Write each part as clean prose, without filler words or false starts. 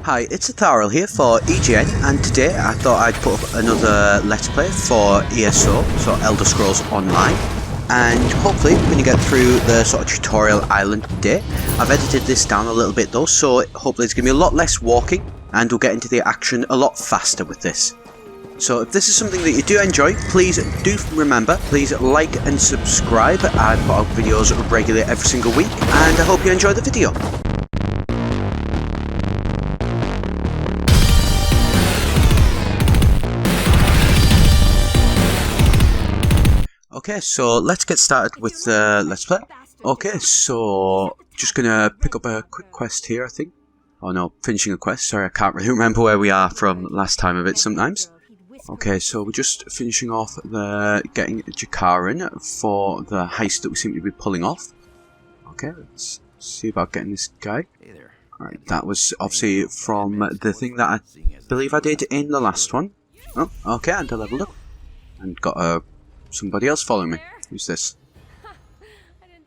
Hi, it's Etharal here for EGN, and today I thought I'd put up another Let's Play for ESO, so Elder Scrolls Online. And hopefully, when you get through the sort of tutorial island today, I've edited this down a little bit though, so hopefully it's going to be a lot less walking, and we'll get into the action a lot faster with this. So if this is something that you do enjoy, please do remember, please like and subscribe. I put out videos regularly every single week, and I hope you enjoy the video. Okay, so let's get started with the Let's Play. Okay, so just gonna pick up a quick quest here, I think. Oh no, finishing a quest. Sorry, I can't really remember where we are from last time of it sometimes. Okay, so we're just finishing off the getting Jakaran for the heist that we seem to be pulling off. Okay, let's see about getting this guy. Alright, that was obviously from the thing that I believe I did in the last one. Oh, okay, and I leveled up. And got somebody else following me. Who's this?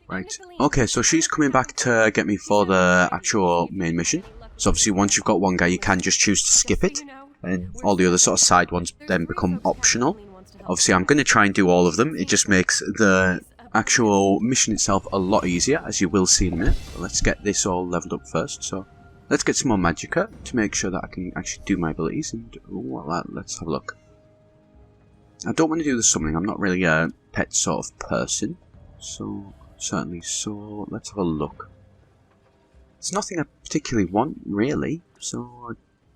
Right. Okay, so she's coming back to get me for the actual main mission. So obviously once you've got one guy, you can just choose to skip it. And all the other sort of side ones then become optional. Obviously I'm going to try and do all of them. It just makes the actual mission itself a lot easier, as you will see in a minute. But let's get this all leveled up first. So let's get some more magicka to make sure that I can actually do my abilities. And well, let's have a look. I don't want to do the summoning. I'm not really a pet sort of person. So certainly, so let's have a look. It's nothing I particularly want, really. So I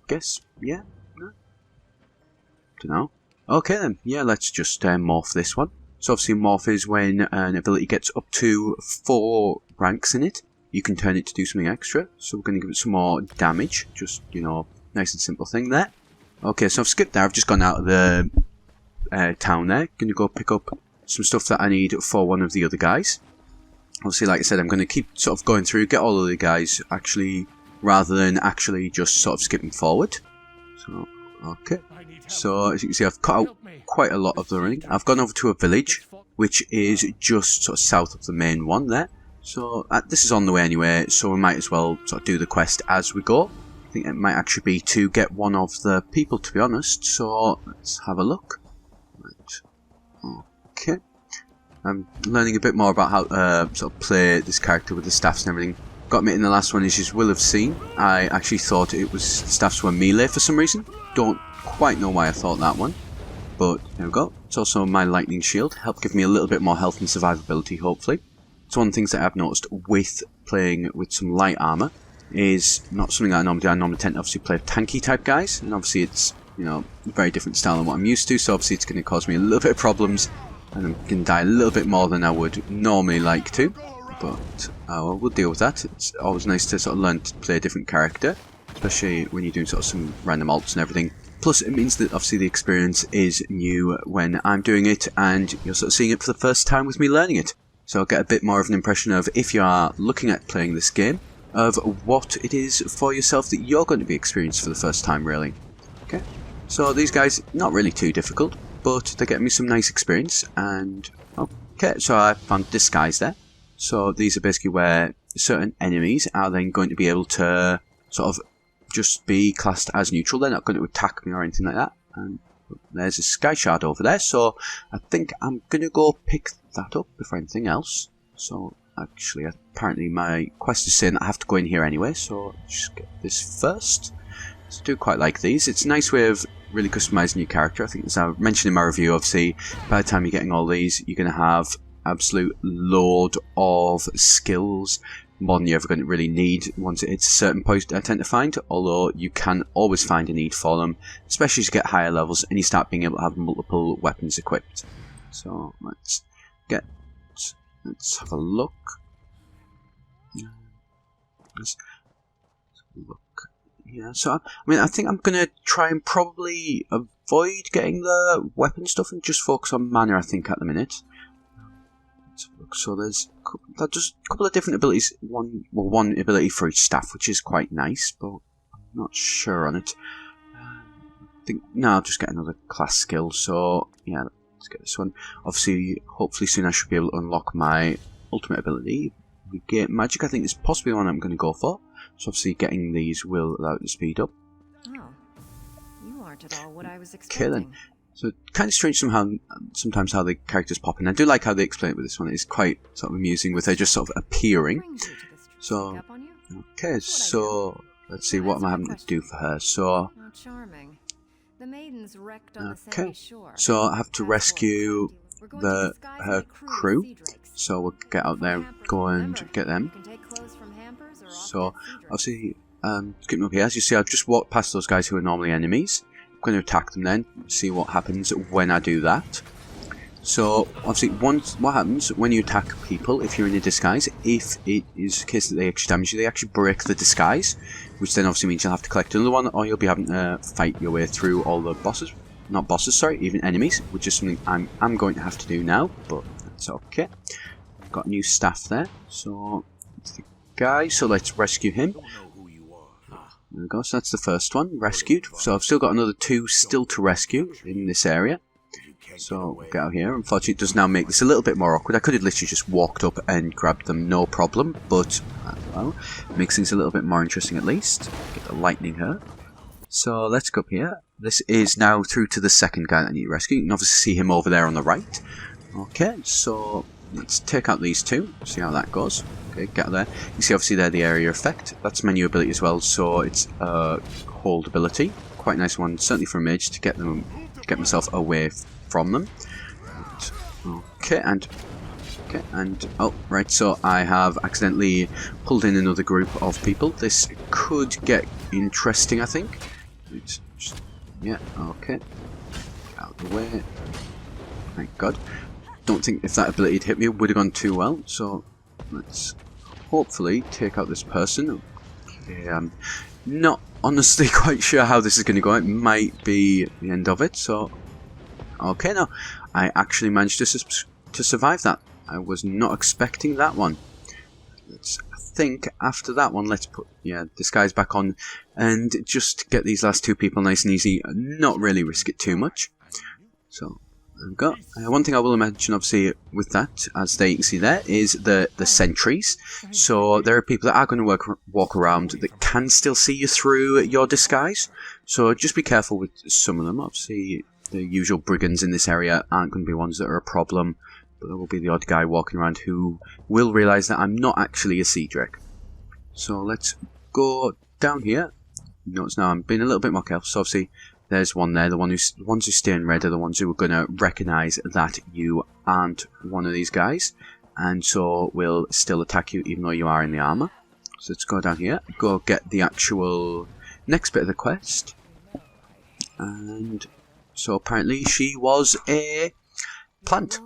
guess, yeah. No? Don't know. Okay then, yeah, let's just morph this one. So obviously morph is when an ability gets up to 4 ranks in it. You can turn it to do something extra. So we're going to give it some more damage. Just, you know, nice and simple thing there. Okay, so I've skipped there. I've just gone out of the town there. Going to go pick up some stuff that I need for one of the other guys. Obviously, like I said, I'm going to keep sort of going through, get all of the guys actually, rather than actually just sort of skipping forward. So, okay. So, as you can see, I've cut out quite a lot of the running. I've gone over to a village, which is just sort of south of the main one there. So, this is on the way anyway, so we might as well sort of do the quest as we go. I think it might actually be to get one of the people, to be honest. So, let's have a look. Right. Okay. I'm learning a bit more about how to sort of play this character with the staffs and everything. Got me in the last one, as you will have seen. I actually thought it was staffs were melee for some reason. Don't quite know why I thought that one. But there we go. It's also my lightning shield. Help give me a little bit more health and survivability, hopefully. It's one of the things that I've noticed with playing with some light armor. Is not something that I normally do. I normally tend to obviously play tanky type guys. And obviously it's, you know, a very different style than what I'm used to. So obviously it's going to cause me a little bit of problems. And I'm going to die a little bit more than I would normally like to. But well, we'll deal with that. It's always nice to sort of learn to play a different character, especially when you're doing sort of some random alts and everything. Plus, it means that obviously the experience is new when I'm doing it, and you're sort of seeing it for the first time with me learning it. So I'll get a bit more of an impression of, if you are looking at playing this game, of what it is for yourself that you're going to be experiencing for the first time, really. Okay. So these guys, not really too difficult, but they're getting me some nice experience, and okay, so I found disguise there. So these are basically where certain enemies are then going to be able to sort of just be classed as neutral. They're not going to attack me or anything like that. And there's a sky shard over there, so I think I'm going to go pick that up before anything else. So actually, apparently my quest is saying that I have to go in here anyway, so just get this first. So I do quite like these. It's a nice way of really customizing your character. I think, as I mentioned in my review, obviously by the time you're getting all these, you're going to have absolute load of skills, more than you're ever going to really need once it hits a certain point, I tend to find, although you can always find a need for them, especially as you get higher levels and you start being able to have multiple weapons equipped. So let's have a look. Let's have a look. Yeah, so I mean, I think I'm going to try and probably avoid getting the weapon stuff and just focus on mana, I think, at the minute. So there's just a couple of different abilities. One ability for each staff, which is quite nice, but I'm not sure on it. I think I'll just get another class skill. So yeah, let's get this one. Obviously, hopefully soon I should be able to unlock my ultimate ability. We get magic. I think is possibly the one I'm going to go for. So obviously getting these will allow it to speed up. Oh, you aren't at all what I was Okay then. expecting. So kind of strange sometimes how the characters pop in. I do like how they explain it with this one. It's quite sort of amusing with her just sort of appearing. So, okay, so let's see what am I having to do for her. So, Charming. The maidens wrecked on the okay, sandy shore. so I have to rescue her crew. So we'll get out there, go and get them. So obviously, skipping up here, as you see, I've just walked past those guys who are normally enemies. I'm going to attack them then, see what happens when I do that. So obviously, what happens when you attack people if you're in a disguise? If it is the case that they actually damage you, they actually break the disguise, which then obviously means you'll have to collect another one, or you'll be having to fight your way through all the bosses. Not bosses, sorry, even enemies, which is something I'm going to have to do now, but that's okay. Got a new staff there, so it's the guy, so let's rescue him. There we go, so that's the first one, rescued. So I've still got another 2 still to rescue in this area. So we'll get out here. Unfortunately, it does now make this a little bit more awkward. I could have literally just walked up and grabbed them, no problem, but well, makes things a little bit more interesting at least. Get the lightning her. So let's go up here. This is now through to the second guy that I need to rescue. You can obviously see him over there on the right. Okay, so let's take out these 2, see how that goes. Okay, get there. You see obviously there the area effect. That's menu ability as well, so it's hold ability. Quite a nice one, certainly for a mage to get myself away from them. Okay, and oh right, so I have accidentally pulled in another group of people. This could get interesting, I think. Yeah, okay. Get out of the way. Thank God. Don't think if that ability had hit me, it would have gone too well. So let's hopefully take out this person. Okay, I'm not honestly quite sure how this is going to go. It might be the end of it. So okay, no, I actually managed to survive that. I was not expecting that one. I think after that one, let's put disguise back on and just get these last 2 people nice and easy. Not really risk it too much. So there we go. One thing I will mention, obviously, with that, as you can see there, is the sentries. So there are people that are going to walk around that can still see you through your disguise. So just be careful with some of them. Obviously, the usual brigands in this area aren't going to be ones that are a problem. But there will be the odd guy walking around who will realise that I'm not actually a sea drake. So let's go down here. Notice now I'm being a little bit more careful. So obviously there's one there. The ones who stay in red are the ones who are going to recognise that you aren't one of these guys. And so will still attack you even though you are in the armour. So let's go down here. Go get the actual next bit of the quest. And so apparently she was a plant.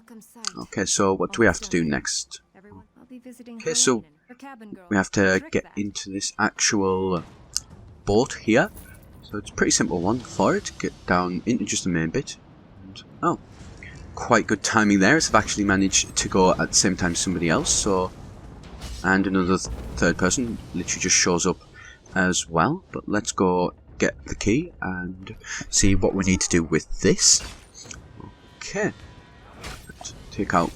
Okay, so what do we have to do next? Okay, so we have to get into this actual boat here. So it's a pretty simple one for it. Get down into just the main bit. And, oh, quite good timing there, as I've actually managed to go at the same time as somebody else. So, and another third person literally just shows up as well. But let's go get the key and see what we need to do with this. Okay. Take out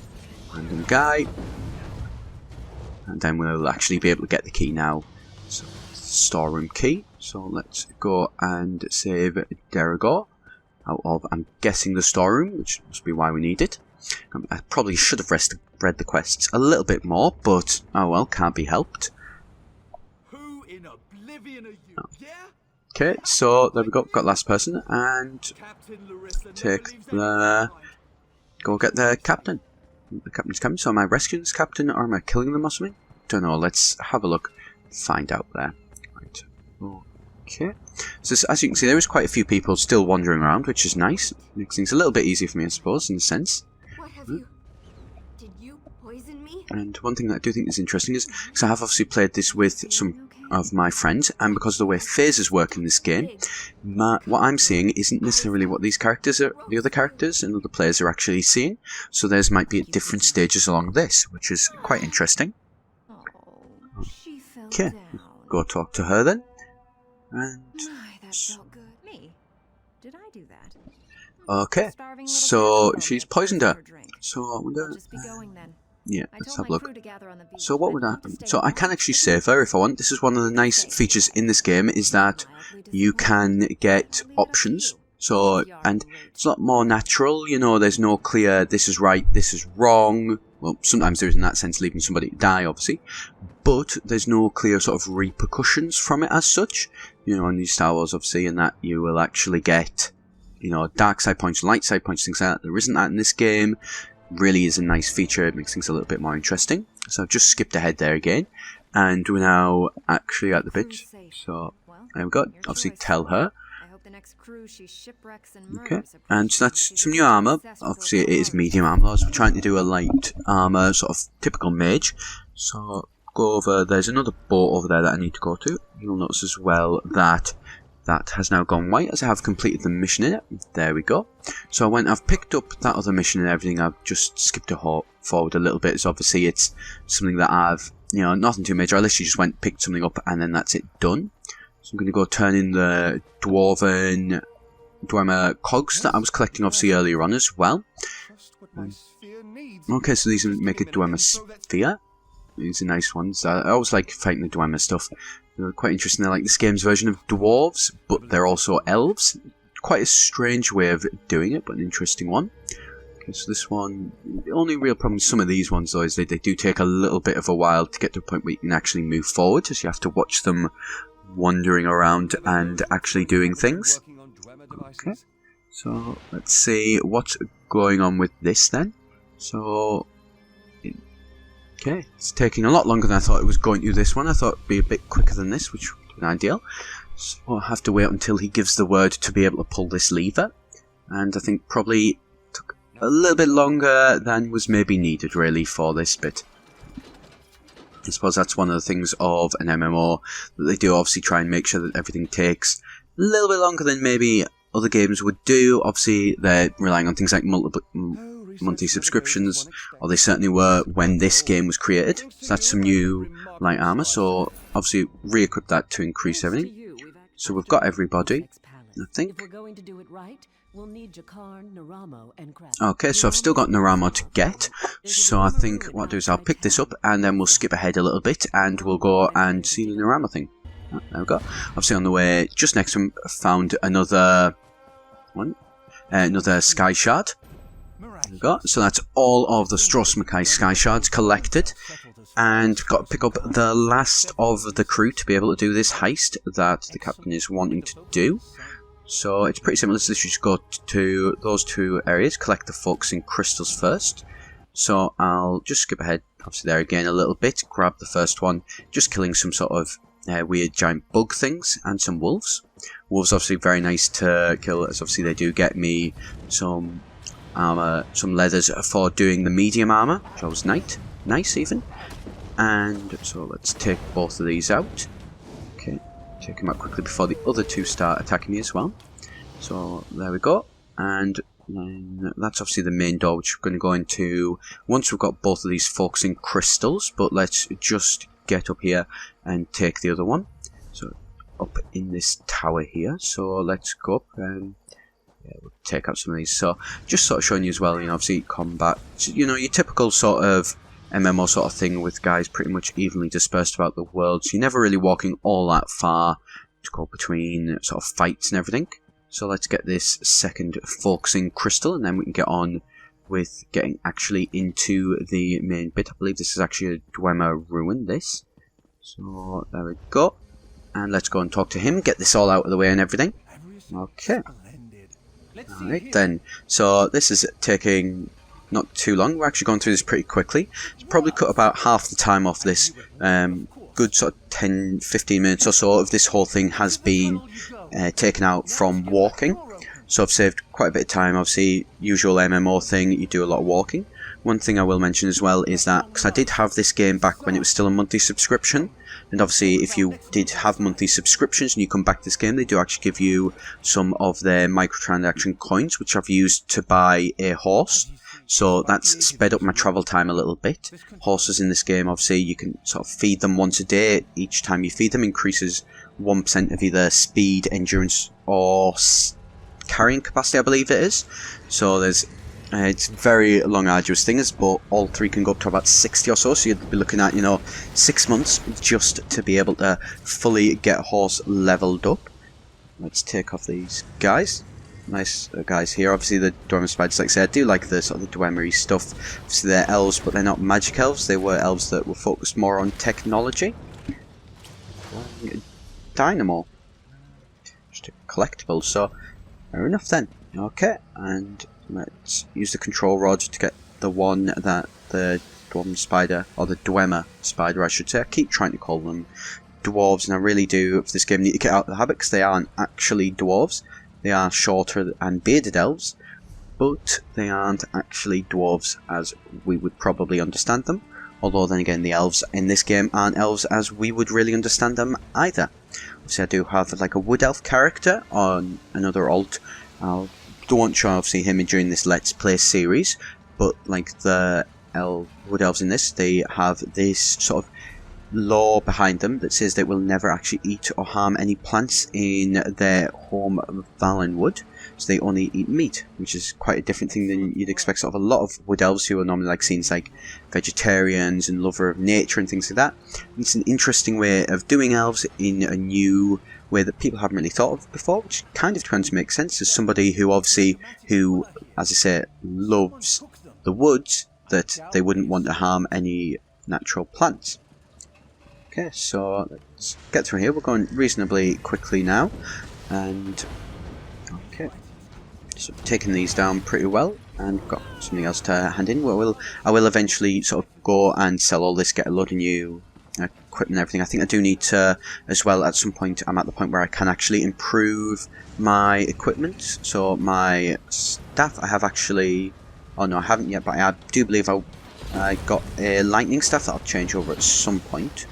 random guy, and then we'll actually be able to get the key now. So storeroom key. So let's go and save Daggerfall out of, I'm guessing, the storeroom, which must be why we need it. I probably should have read the quests a little bit more, but oh well, can't be helped. Who in oblivion are you? Yeah? Okay, so there we go. Got last person, and take the. Go get the captain. The captain's coming. So am I rescuing this captain or am I killing them or something? Don't know. Let's have a look. Find out there. Right. Okay. So as you can see, there is quite a few people still wandering around, which is nice. Makes things a little bit easier for me, I suppose, in a sense. What have you? Did you poison me? And one thing that I do think is interesting is, because I have obviously played this with some of my friends, and because of the way phases work in this game, what I'm seeing isn't necessarily what these characters are, the other characters and other players are actually seeing. So theirs might be at different stages along this, which is quite interesting. Okay, go talk to her then. And That felt good. Me? Did I do that? okay, so she's poisoned her. So I wonder. Just be going then. Yeah, I let's told have a my look. crew to gather on the beach. So what would I'd I... love to stay So I on. can actually save her if I want. This is one of the nice features in this game, is that you can get options. So, and it's a lot more natural, you know, there's no clear, this is right, this is wrong. Well, sometimes there is in that sense, leaving somebody to die, obviously. But there's no clear sort of repercussions from it as such. You know, in these Star Wars, obviously, in that you will actually get, you know, dark side points, light side points, things like that. There isn't that in this game. Really is a nice feature. It makes things a little bit more interesting. So I've just skipped ahead there again. And we're now actually at the beach. So there we go. Obviously tell her. Okay, and so that's some new armour. Obviously it is medium armour. I was trying to do a light armour, sort of typical mage. So go over, there's another boat over there that I need to go to. You'll notice as well that that has now gone white as I have completed the mission in it. There we go. So I've picked up that other mission and everything. I've just skipped forward a little bit. So obviously it's something that I've, you know, nothing too major. I literally just went, picked something up, and then that's it done. So I'm going to go turn in the Dwarmer cogs that I was collecting obviously earlier on as well. Okay, so these make a Dwarmer sphere. These are nice ones. I always like fighting the Dwarmer stuff. They're quite interesting. They're like this game's version of dwarves, but they're also elves. Quite a strange way of doing it, but an interesting one. Okay, so this one, the only real problem with some of these ones though is they do take a little bit of a while to get to a point where you can actually move forward, so you have to watch them wandering around and actually doing things. Okay, so let's see what's going on with this then. So, okay, it's taking a lot longer than I thought it was going to this one. I thought it would be a bit quicker than this, which would have been ideal. So I'll have to wait until he gives the word to be able to pull this lever. And I think probably took a little bit longer than was maybe needed really for this bit. I suppose that's one of the things of an MMO, that they do obviously try and make sure that everything takes a little bit longer than maybe other games would do. Obviously they're relying on things like monthly subscriptions, or they certainly were when this game was created. So that's some new light armour, so obviously re-equip that to increase everything. So we've got everybody, I think. Okay, so I've still got Naramo to get, so I think what I'll do is I'll pick this up and then we'll skip ahead a little bit and we'll go and see the Naramo thing. Oh, there we go. Obviously on the way just next to him, found another one, another Sky Shard. There we go. So that's all of the Stros M'Kai Sky Shards collected, and got to pick up the last of the crew to be able to do this heist that the captain is wanting to do. So it's pretty simple. Let's literally just go to those two areas, collect the focusing crystals first. So I'll just skip ahead, obviously there again a little bit, grab the first one, just killing some sort of weird giant bug things and some wolves. Wolves obviously very nice to kill, as obviously they do get me some armour, some leathers for doing the medium armour, which was nice even. And so let's take both of these out. Okay, take them out quickly before the other two start attacking me as well. So there we go, and then that's obviously the main door, which we're going to go into once we've got both of these focusing crystals. But let's just get up here and take the other one. So up in this tower here. So let's go up and we'll take out some of these. So just sort of showing you as well, you know, obviously combat, you know, your typical sort of MMO sort of thing with guys pretty much evenly dispersed about the world. So you're never really walking all that far to go between sort of fights and everything. So let's get this second focusing crystal and then we can get on with getting actually into the main bit. I believe this is actually a Dwemer ruin, this. So there we go. And let's go and talk to him, get this all out of the way and everything. Okay. Alright then. So this is taking not too long. We're actually going through this pretty quickly. It's probably cut about half the time off this. Good sort of 10-15 minutes or so of this whole thing has been taken out from walking. So I've saved quite a bit of time. Obviously, usual MMO thing, you do a lot of walking. One thing I will mention as well is that, because I did have this game back when it was still a monthly subscription, and obviously if you did have monthly subscriptions and you come back to this game, they do actually give you some of their microtransaction coins, which I've used to buy a horse. So that's sped up my travel time a little bit. Horses in this game, obviously, you can sort of feed them once a day. Each time you feed them increases 1% of either speed, endurance, or carrying capacity, I believe it is. So there's It's very long, arduous things, but all 3 can go up to about 60 or so. So you'd be looking at, 6 months just to be able to fully get a horse leveled up. Let's take off these guys. Nice guys here. Obviously the Dwemer spiders, like I said, I do like the sort of the Dwemery stuff. Obviously they're elves, but they're not magic elves. They were elves that were focused more on technology. Dynamo. Just a collectible, so fair enough then. Okay, and let's use the control rod to get the one that the Dwemer spider, or the Dwemer spider I should say. I keep trying to call them dwarves, and I really do for this game need to get out of the habit, because they aren't actually dwarves. They are shorter and bearded elves, but they aren't actually dwarves as we would probably understand them. Although then again, the elves in this game aren't elves as we would really understand them either. Obviously I do have like a wood elf character on another alt. I don't show obviously him during this Let's Play series, but like the wood elves in this, they have this sort of law behind them that says they will never actually eat or harm any plants in their home Valenwood. So they only eat meat, which is quite a different thing than you'd expect. Sort of a lot of wood elves who are normally like seen as like vegetarians and lover of nature and things like that. And it's an interesting way of doing elves in a new way that people haven't really thought of before, which kind of makes sense as somebody who obviously, as I say, loves the woods, that they wouldn't want to harm any natural plants. Okay, so let's get through here. We're going reasonably quickly now, and okay, so taking these down pretty well, and we've got something else to hand in. I will eventually sort of go and sell all this, get a load of new equipment and everything. I think I do need to as well at some point. I'm at the point where I can actually improve my equipment. So my staff, I have actually, oh no I haven't yet, but I do believe I got a lightning staff that I'll change over at some point.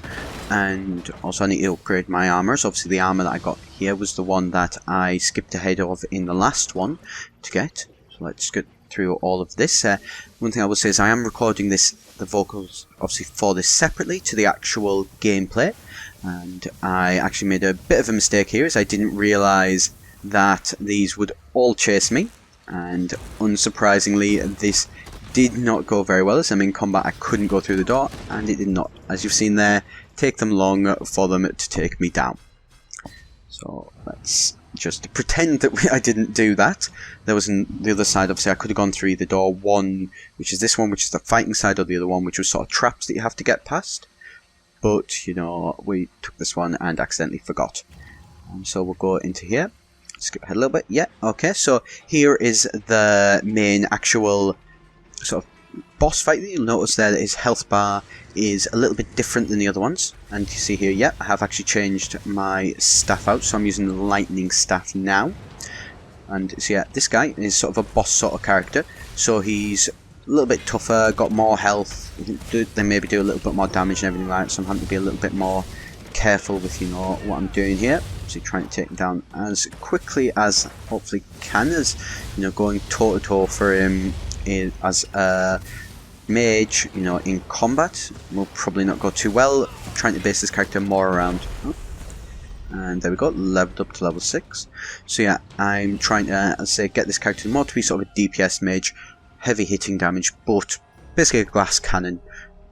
And also I need to upgrade my armour. So obviously the armour that I got here was the one that I skipped ahead of in the last one to get. So let's get through all of this. One thing I will say is I am recording the vocals obviously for this separately to the actual gameplay. And I actually made a bit of a mistake here, as I didn't realise that these would all chase me. And unsurprisingly, this did not go very well. As I'm in combat, I couldn't go through the door, and it did not, as you've seen there, take them long for them to take me down. So let's just pretend that I didn't do that. There was the other side, obviously I could have gone through either door, one which is this one, which is the fighting side, or the other one which was sort of traps that you have to get past. But we took this one and accidentally forgot. So we'll go into here, skip ahead a little bit. Yeah, okay, so here is the main actual sort of boss fight. You'll notice there that his health bar is a little bit different than the other ones, and you see here, yeah, I have actually changed my staff out, so I'm using the lightning staff now. And so yeah, this guy is sort of a boss sort of character, so he's a little bit tougher, got more health, they maybe do a little bit more damage and everything like that, so I'm having to be a little bit more careful with what I'm doing here. So trying to take him down as quickly as hopefully can, as going toe to toe for him as a mage, in combat will probably not go too well. I'm trying to base this character more around, and there we go, leveled up to level 6. So yeah, I'm trying to, as I say, get this character more to be sort of a DPS mage, heavy hitting damage, but basically a glass cannon.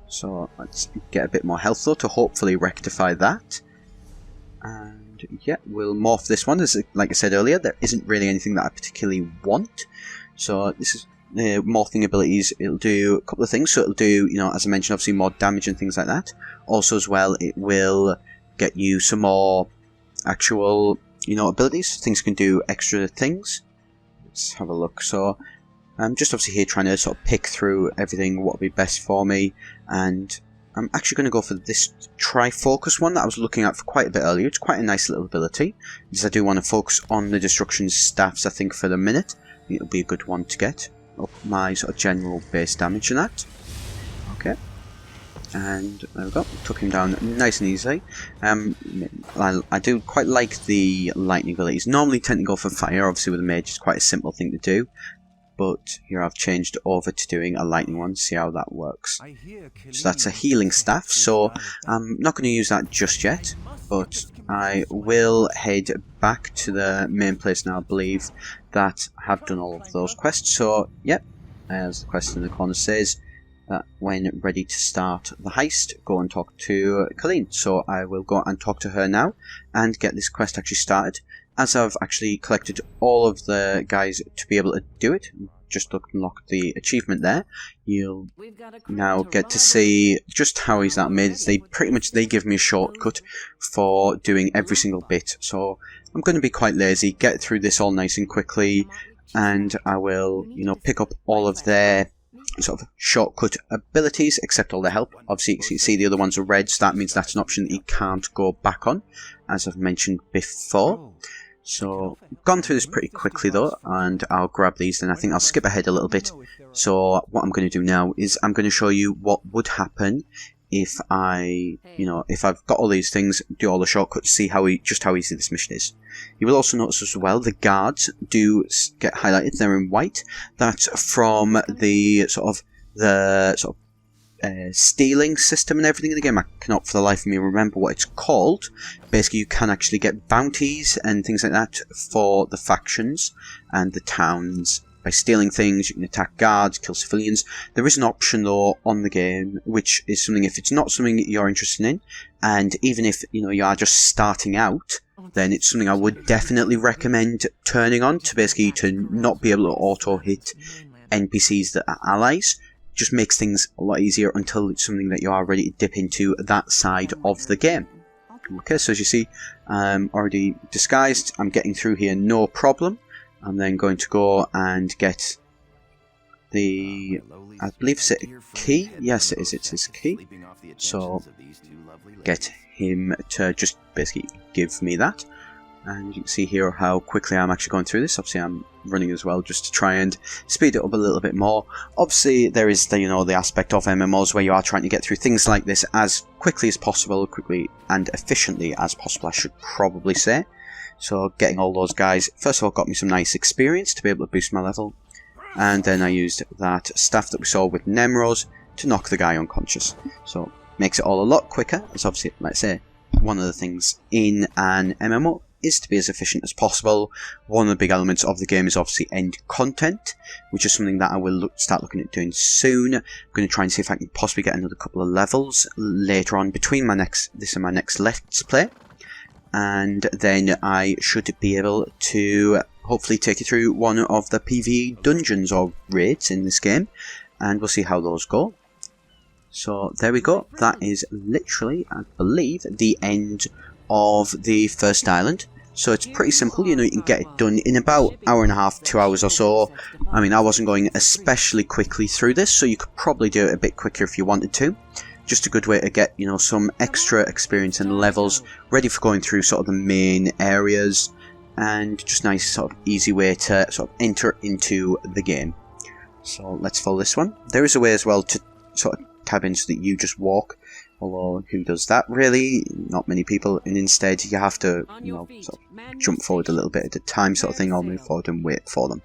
So let's get a bit more health though to hopefully rectify that. And yeah, we'll morph this one. As like I said earlier, there isn't really anything that I particularly want. So this is the morphing abilities. It'll do a couple of things. So it'll do, as I mentioned, obviously more damage and things like that. Also as well, it will get you some more actual, abilities. Things can do extra things. Let's have a look. So I'm just obviously here trying to sort of pick through everything, what would be best for me. And I'm actually going to go for this Tri-Focus one that I was looking at for quite a bit earlier. It's quite a nice little ability, because I do want to focus on the destruction staffs, I think, for the minute. I think it'll be a good one to get up my sort of general base damage and that. Okay. And there we go, took him down nice and easily. I do quite like the lightning abilities. Normally tend to go for fire, obviously with a mage it's quite a simple thing to do. But here I've changed over to doing a lightning one, see how that works. So that's a healing staff, so I'm not going to use that just yet, but I will head back to the main place now. I believe that I have done all of those quests, so yep, as the quest in the corner says, when ready to start the heist, go and talk to Colleen. So I will go and talk to her now and get this quest actually started. As I've actually collected all of the guys to be able to do it, just unlock the achievement there, you'll now get to see just how easy that made. They give me a shortcut for doing every single bit. So I'm going to be quite lazy, get through this all nice and quickly, and I will, pick up all of their sort of shortcut abilities, except all the help. Obviously, you can see the other ones are red, so that means that's an option that you can't go back on, as I've mentioned before. So, gone through this pretty quickly though, and I'll grab these, and I think I'll skip ahead a little bit. So, what I'm going to do now is I'm going to show you what would happen if I, if I've got all these things, do all the shortcuts, see just how easy this mission is. You will also notice as well, the guards do get highlighted, they're in white. That's from the stealing system and everything in the game. I cannot for the life of me remember what it's called. Basically, you can actually get bounties and things like that for the factions and the towns. By stealing things, you can attack guards, kill civilians. There is an option though on the game, which is something, if it's not something that you're interested in, and even if you are just starting out, then it's something I would definitely recommend turning on, to basically to not be able to auto hit NPCs that are allies. Just makes things a lot easier until it's something that you are ready to dip into that side of the game. Okay, so as you see, I'm already disguised. I'm getting through here no problem. I'm then going to go and get the, I believe it's a key. Yes, it is. It's his key. So get him to just basically give me that. And you can see here how quickly I'm actually going through this. Obviously, I'm running as well just to try and speed it up a little bit more. Obviously, there is the the aspect of MMOs where you are trying to get through things like this as quickly as possible, quickly and efficiently as possible, I should probably say. So, getting all those guys, first of all, got me some nice experience to be able to boost my level. And then I used that staff that we saw with Nemrose to knock the guy unconscious. So, makes it all a lot quicker. It's obviously, let's say, one of the things in an MMO is to be as efficient as possible. One of the big elements of the game is obviously end content, which is something that I will start looking at doing soon. I'm going to try and see if I can possibly get another couple of levels later on between this and my next Let's Play. And then I should be able to hopefully take you through one of the PvE dungeons or raids in this game, and we'll see how those go. So there we go. That is literally, I believe, the end of the first island. So it's pretty simple, you can get it done in about hour and a half, 2 hours or so. I mean, I wasn't going especially quickly through this, so you could probably do it a bit quicker if you wanted to. Just a good way to get, some extra experience and levels ready for going through sort of the main areas, and just nice sort of easy way to sort of enter into the game. So let's follow this one. There is a way as well to sort of tab in so that you just walk. Although, who does that really? Not many people, and instead you have to, sort of jump forward a little bit at a time sort of thing, or move forward and wait for them.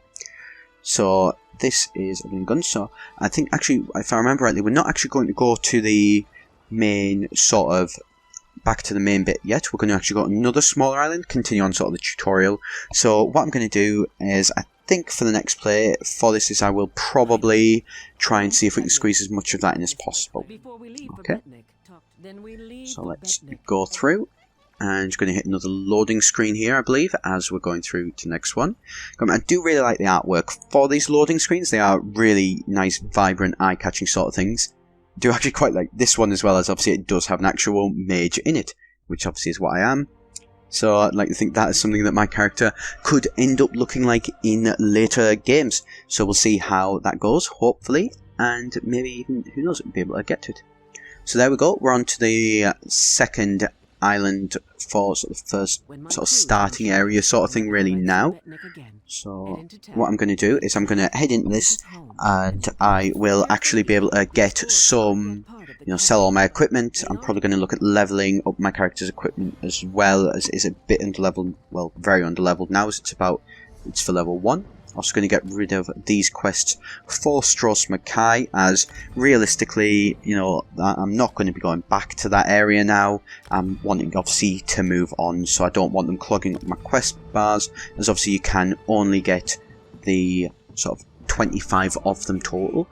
So, this is a gun, so I think, actually, if I remember rightly, we're not actually going to go to the main back to the main bit yet. We're going to actually go to another smaller island, continue on sort of the tutorial. So, what I'm going to do is, I think for the next play for this is I will probably try and see if we can squeeze as much of that in as possible. Okay, so let's go through, and you're going to hit another loading screen here, I believe, as we're going through to the next one. I do really like the artwork for these loading screens. They are really nice, vibrant, eye-catching sort of things. I do actually quite like this one as well, as obviously it does have an actual mage in it, which obviously is what I am. So I'd like to think that is something that my character could end up looking like in later games. So we'll see how that goes, hopefully, and maybe even, who knows, we'll be able to get to it. So there we go, we're on to the second island for sort of first sort of starting area sort of thing really now. So what I'm going to do is I'm going to head into this, and I will actually be able to get some, sell all my equipment. I'm probably going to look at leveling up my character's equipment as well, as it is a bit underleveled, well, very underleveled now, as it's for level 1. Also going to get rid of these quests for Stros M'Kai, as realistically, I'm not going to be going back to that area now. I'm wanting obviously to move on, so I don't want them clogging up my quest bars, as obviously you can only get the sort of 25 of them total.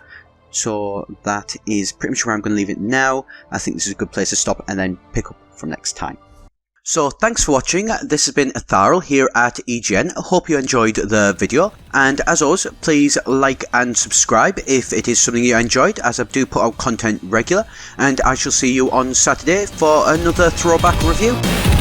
So that is pretty much where I'm going to leave it now. I think this is a good place to stop and then pick up from next time. So thanks for watching. This has been Etharal here at EGN. I hope you enjoyed the video, and as always, please like and subscribe if it is something you enjoyed, as I do put out content regular, and I shall see you on Saturday for another throwback review.